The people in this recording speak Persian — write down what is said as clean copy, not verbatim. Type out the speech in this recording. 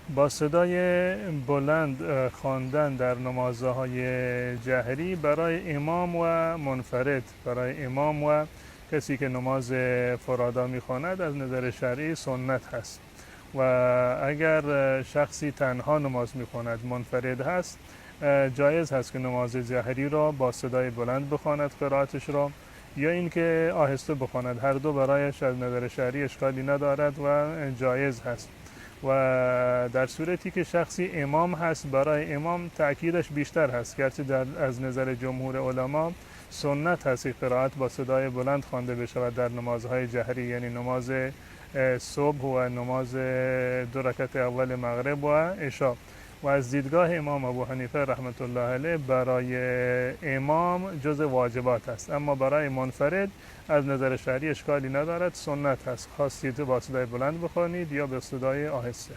با صدای بلند خواندن در نمازهای جهری برای امام و منفرد، برای امام و کسی که نماز فرادا میخواند از نظر شرعی سنت هست. و اگر شخصی تنها نماز میخواند، منفرد هست، جایز هست که نماز جهری را با صدای بلند بخواند قرائتش را، یا اینکه آهسته بخواند. هر دو برایش از نظر شرعی اشکالی ندارد و جایز هست. و در صورتی که شخصی امام هست، برای امام تأکیدش بیشتر هست، گرچه از نظر جمهور علما سنت هست که قرائت با صدای بلند خوانده بشود در نمازهای جهری، یعنی نماز صبح و نماز 2 رکعت اول مغرب و عشا. و از دیدگاه امام ابو حنیفه رحمت الله علیه برای امام جز واجبات است، اما برای منفرد از نظر شرعی اشکالی ندارد، سنت هست، خواستید با صدای بلند بخوانید یا به صدای آهسته.